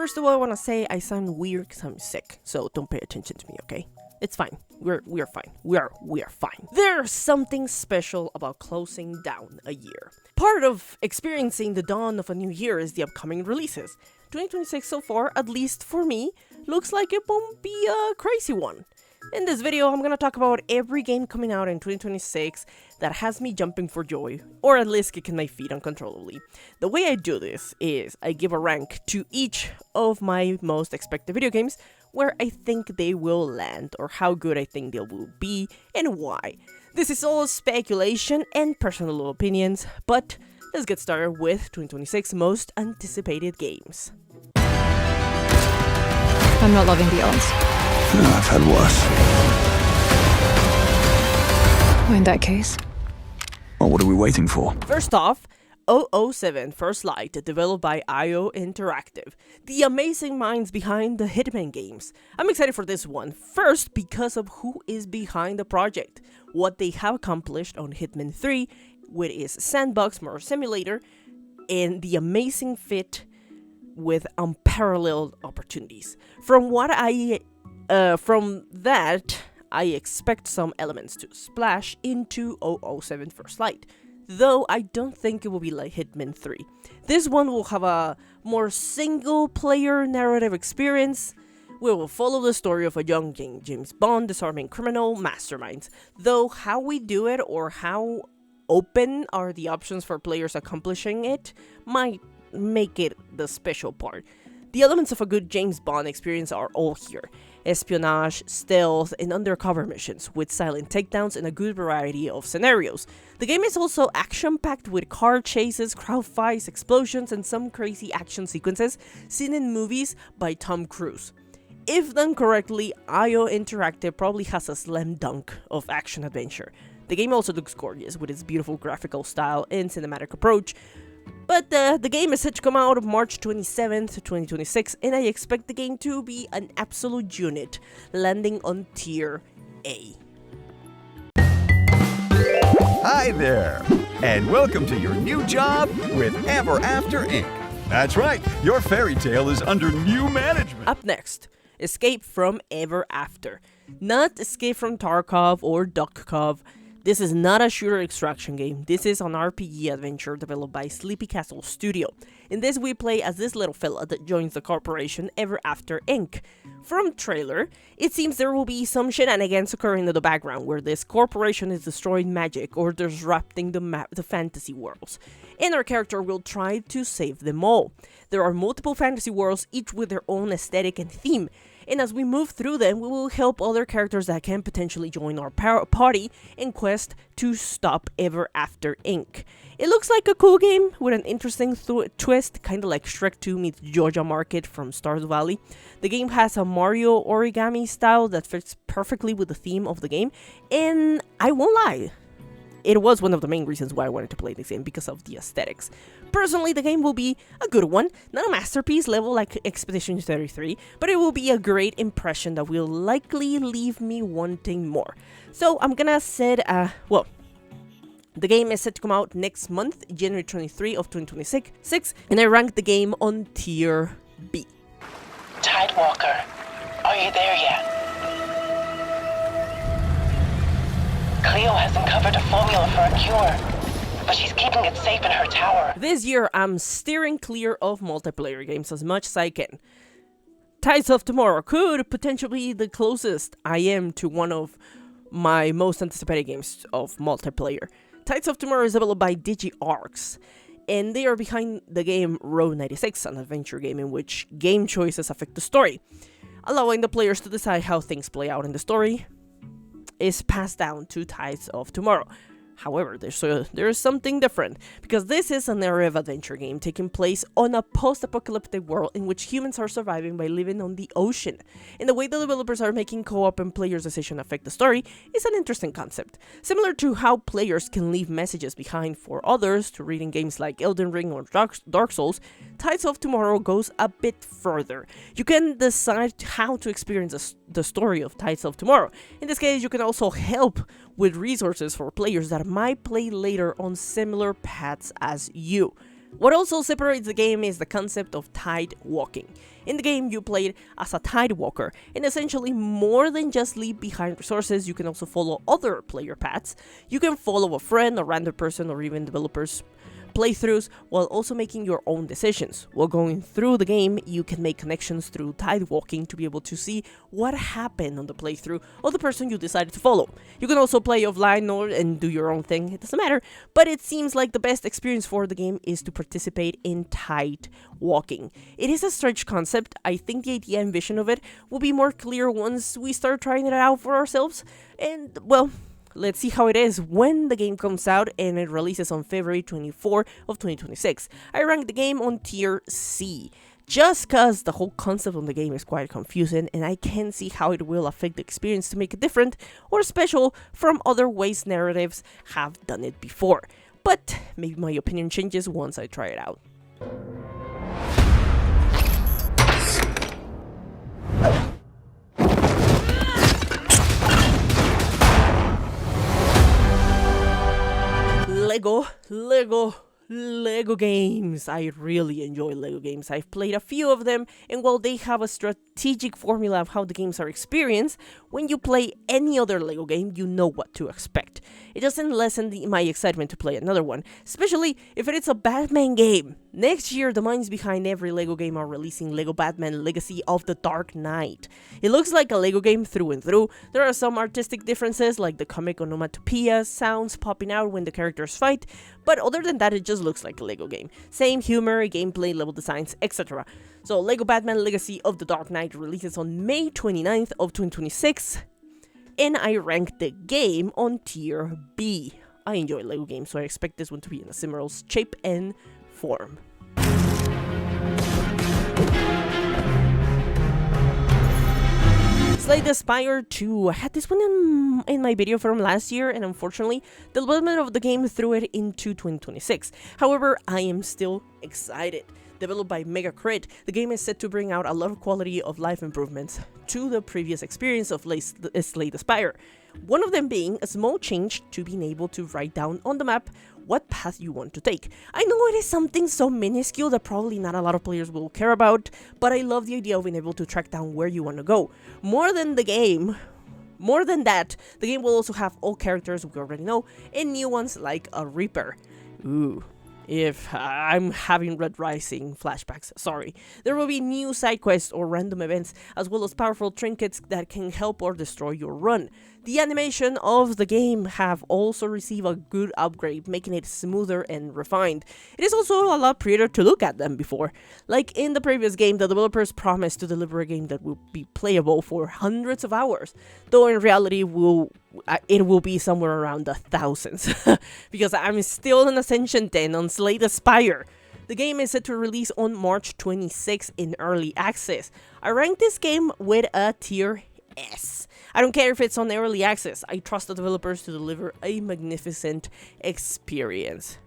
First of all, I want to say I sound weird because I'm sick, so don't pay attention to me, okay? It's fine. We're fine. We are fine. There's something special about closing down a year. Part of experiencing the dawn of a new year is the upcoming releases. 2026 so far, at least for me, looks like it won't be a crazy one. In this video, I'm gonna talk about every game coming out in 2026 that has me jumping for joy, or at least kicking my feet uncontrollably. The way I do this is I give a rank to each of my most expected video games, where I think they will land, or how good I think they will be, and why. This is all speculation and personal opinions, but let's get started with 2026 most anticipated games. I'm not loving the odds. I've had worse. Well, in that case, Well, what are we waiting for? First off, 007 First Light, developed by IO Interactive, the amazing minds behind the Hitman games. I'm excited for this one, first because of who is behind the project, what they have accomplished on Hitman 3 with its sandbox murder simulator, and the amazing fit with unparalleled opportunities. From that, I expect some elements to splash into 007 First Light, though I don't think it will be like Hitman 3. This one will have a more single-player narrative experience. We will follow the story of a young James Bond disarming criminal masterminds, though how we do it or how open are the options for players accomplishing it might make it the special part. The elements of a good James Bond experience are all here. Espionage, stealth, and undercover missions, with silent takedowns and a good variety of scenarios. The game is also action-packed with car chases, crowd fights, explosions, and some crazy action sequences seen in movies by Tom Cruise. If done correctly, IO Interactive probably has a slam dunk of action-adventure. The game also looks gorgeous with its beautiful graphical style and cinematic approach. But the game is set to come out March 27th, 2026, and I expect the game to be an absolute unit, landing on tier A. Hi there, and welcome to your new job with Ever After Inc. That's right, your fairy tale is under new management. Up next, Escape from Ever After. Not Escape from Tarkov or Duckov. This is not a shooter extraction game. This is an RPG adventure developed by Sleepy Castle Studio. In this, we play as this little fella that joins the corporation Ever After Inc. From trailer, it seems there will be some shenanigans occurring in the background where this corporation is destroying magic or disrupting the fantasy worlds, and our character will try to save them all. There are multiple fantasy worlds, each with their own aesthetic and theme, and as we move through them, we will help other characters that can potentially join our party in quest to stop Ever After Inc. It looks like a cool game with an interesting twist, kinda like Shrek 2 meets Georgia Market from Stardew Valley. The game has a Mario origami style that fits perfectly with the theme of the game, and I won't lie, it was one of the main reasons why I wanted to play this game, because of the aesthetics. Personally, the game will be a good one, not a masterpiece level like Expedition 33, but it will be a great impression that will likely leave me wanting more. So I'm gonna set, the game is set to come out next month, January 23 of 2026, and I ranked the game on tier B. Tidewalker, are you there yet? Cleo has uncovered a formula for a cure, but she's keeping it safe in her tower. This year, I'm steering clear of multiplayer games as much as I can. Tides of Tomorrow could potentially be the closest I am to one of my most anticipated games of multiplayer. Tides of Tomorrow is developed by DigiArcs, and they are behind the game Road 96, an adventure game in which game choices affect the story, allowing the players to decide how things play out in the story is passed down to Tides of Tomorrow. However, there's something different, because this is a narrative adventure game taking place on a post-apocalyptic world in which humans are surviving by living on the ocean. And the way the developers are making co-op and players' decisions affect the story is an interesting concept. Similar to how players can leave messages behind for others to read in games like Elden Ring or Dark Souls, Tides of Tomorrow goes a bit further. You can decide how to experience the story of Tides of Tomorrow. In this case, you can also help with resources for players that might play later on similar paths as you. What also separates the game is the concept of tide walking. In the game, you played as a tide walker, and essentially more than just leave behind resources, you can also follow other player paths. You can follow a friend, a random person, or even developers' playthroughs while also making your own decisions. While going through the game, you can make connections through tide walking to be able to see what happened on the playthrough of the person you decided to follow. You can also play offline and do your own thing, it doesn't matter, but it seems like the best experience for the game is to participate in tide walking. It is a stretch concept. I think the idea and vision of it will be more clear once we start trying it out for ourselves, and well, let's see how it is when the game comes out and it releases on February 24 of 2026. I rank the game on tier C, just cause the whole concept of the game is quite confusing and I can see how it will affect the experience to make it different or special from other ways narratives have done it before. But maybe my opinion changes once I try it out. Lego games. I really enjoy Lego games. I've played a few of them, and while they have a strategic formula of how the games are experienced, when you play any other Lego game, you know what to expect. It doesn't lessen my excitement to play another one, especially if it is a Batman game. Next year, the minds behind every Lego game are releasing Lego Batman Legacy of the Dark Knight. It looks like a Lego game through and through. There are some artistic differences, like the comic onomatopoeia sounds popping out when the characters fight, but other than that, it just looks like a Lego game. Same humor, gameplay, level designs, etc. So Lego Batman Legacy of the Dark Knight releases on May 29th of 2026, and I rank the game on tier B. I enjoy Lego games, so I expect this one to be in a similar shape and form. Slay the Spire 2. I had this one in my video from last year, and unfortunately, the development of the game threw it into 2026. However, I am still excited. Developed by Megacrit, the game is set to bring out a lot of quality of life improvements to the previous experience of Slay the Spire. One of them being a small change to being able to write down on the map what path you want to take. I know it is something so minuscule that probably not a lot of players will care about, but I love the idea of being able to track down where you want to go. More than that, the game will also have old characters we already know and new ones like a Reaper. Ooh. If I'm having Red Rising flashbacks, sorry. There will be new side quests or random events, as well as powerful trinkets that can help or destroy your run. The animation of the game have also received a good upgrade, making it smoother and refined. It is also a lot prettier to look at than before. Like in the previous game, the developers promised to deliver a game that will be playable for hundreds of hours, though in reality it will be somewhere around the thousands, because I'm still in Ascension 10 on Slay the Spire. The game is set to release on March 26 in early access. I rank this game with a tier S. I don't care if it's on early access. I trust the developers to deliver a magnificent experience.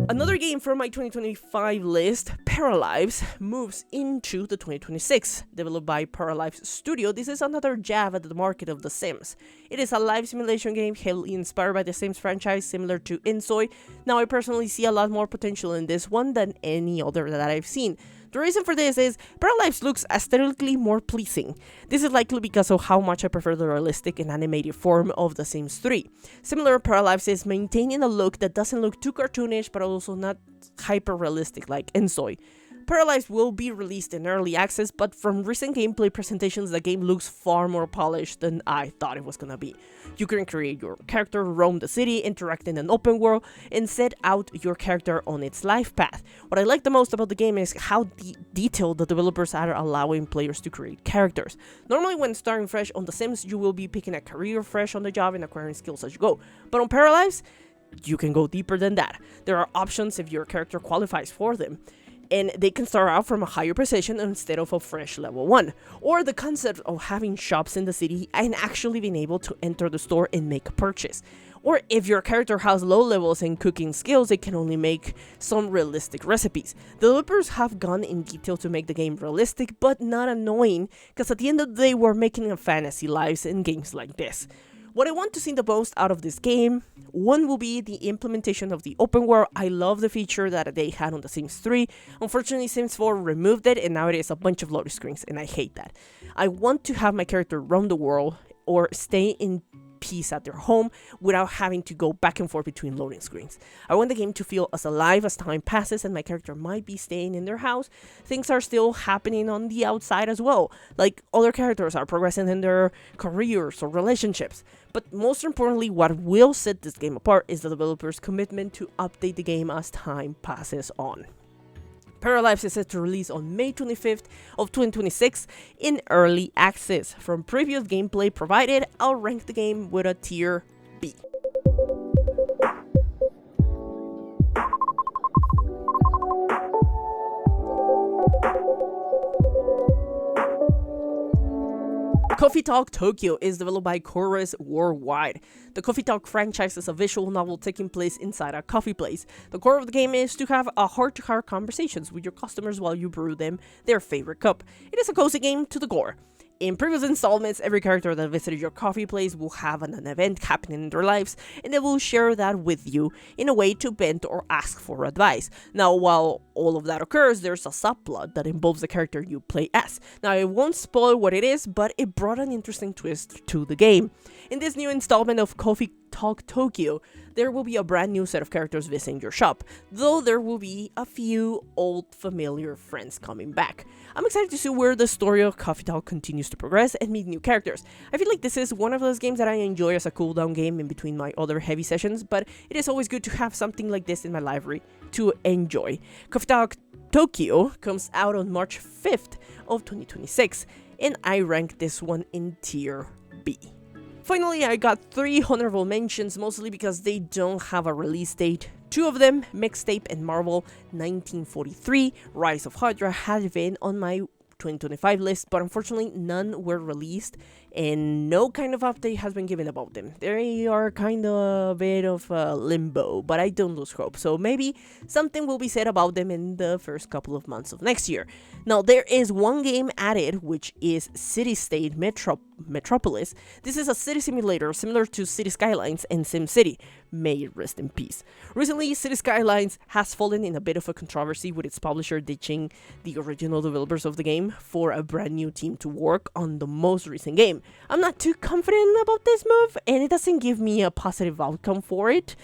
Another game from my 2025 list, Paralives, moves into the 2026. Developed by Paralives Studio, this is another jab at the market of The Sims. It is a life simulation game heavily inspired by the Sims franchise, similar to Insoy. Now, I personally see a lot more potential in this one than any other that I've seen. The reason for this is Paralives looks aesthetically more pleasing. This is likely because of how much I prefer the realistic and animated form of The Sims 3. Similar, Paralives is maintaining a look that doesn't look too cartoonish but also not hyper-realistic like Insoy. Paralives will be released in early access, but from recent gameplay presentations, the game looks far more polished than I thought it was gonna be. You can create your character, roam the city, interact in an open world, and set out your character on its life path. What I like the most about the game is how detailed the developers are allowing players to create characters. Normally when starting fresh on The Sims, you will be picking a career fresh on the job and acquiring skills as you go. But on Paralives, you can go deeper than that. There are options if your character qualifies for them. and they can start out from a higher position instead of a fresh level 1. Or the concept of having shops in the city and actually being able to enter the store and make a purchase. Or if your character has low levels in cooking skills, it can only make some realistic recipes. Developers have gone in detail to make the game realistic, but not annoying, because at the end of the day, we're making a fantasy lives in games like this. What I want to see the most out of this game, one will be the implementation of the open world. I love the feature that they had on The Sims 3. Unfortunately, Sims 4 removed it, and now it is a bunch of loading screens, and I hate that. I want to have my character roam the world or stay in peace at their home without having to go back and forth between loading screens. I want the game to feel as alive as time passes and my character might be staying in their house. Things are still happening on the outside as well, like other characters are progressing in their careers or relationships. But most importantly, what will set this game apart is the developer's commitment to update the game as time passes on. Paralives is set to release on May 25th of 2026 in early access. From previous gameplay provided, I'll rank the game with a tier B. Coffee Talk Tokyo is developed by Chorus Worldwide. The Coffee Talk franchise is a visual novel taking place inside a coffee place. The core of the game is to have a heart-to-heart conversations with your customers while you brew them their favorite cup. It is a cozy game to the core. In previous installments, every character that visited your coffee place will have an event happening in their lives, and they will share that with you in a way to vent or ask for advice. Now, while all of that occurs, there's a subplot that involves the character you play as. Now, I won't spoil what it is, but it brought an interesting twist to the game. In this new installment of Coffee Talk Tokyo, there will be a brand new set of characters visiting your shop, though there will be a few old familiar friends coming back. I'm excited to see where the story of Coffee Talk continues to progress and meet new characters. I feel like this is one of those games that I enjoy as a cooldown game in between my other heavy sessions, but it is always good to have something like this in my library to enjoy. Coffee Talk Tokyo comes out on March 5th of 2026, and I rank this one in tier B. Finally, I got 3 honorable mentions, mostly because they don't have a release date. 2 of them, Mixtape and Marvel 1943, Rise of Hydra, had been on my 2025 list, but unfortunately none were released and no kind of update has been given about them. They are kind of a bit of a limbo, but I don't lose hope, so maybe something will be said about them in the first couple of months of next year. Now, there is one game added, which is City State Metropolis. This is a city simulator similar to City Skylines and SimCity. May it rest in peace. Recently, City Skylines has fallen in a bit of a controversy with its publisher ditching the original developers of the game for a brand new team to work on the most recent game. I'm not too confident about this move, and it doesn't give me a positive outcome for it.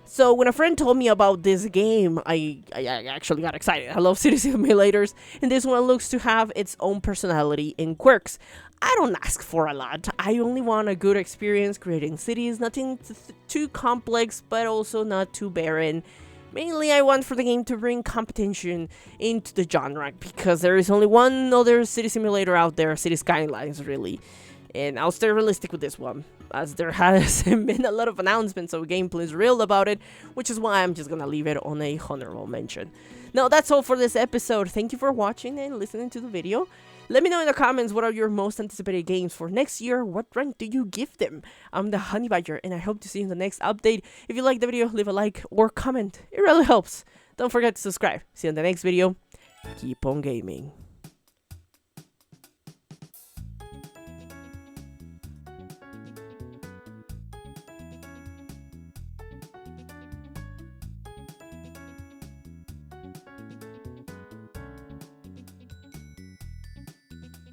So when a friend told me about this game, I actually got excited. I love city simulators, and this one looks to have its own personality and quirks. I don't ask for a lot. I only want a good experience creating cities, nothing too complex, but also not too barren. Mainly, I want for the game to bring competition into the genre, because there is only one other city simulator out there, City Skylines, really. And I'll stay realistic with this one, as there has been a lot of announcements of gameplays real about it, which is why I'm just gonna leave it on a honorable mention. Now, that's all for this episode. Thank you for watching and listening to the video. Let me know in the comments what are your most anticipated games for next year. What rank do you give them? I'm the Honey Badger, and I hope to see you in the next update. If you like the video, leave a like or comment. It really helps. Don't forget to subscribe. See you in the next video. Keep on gaming.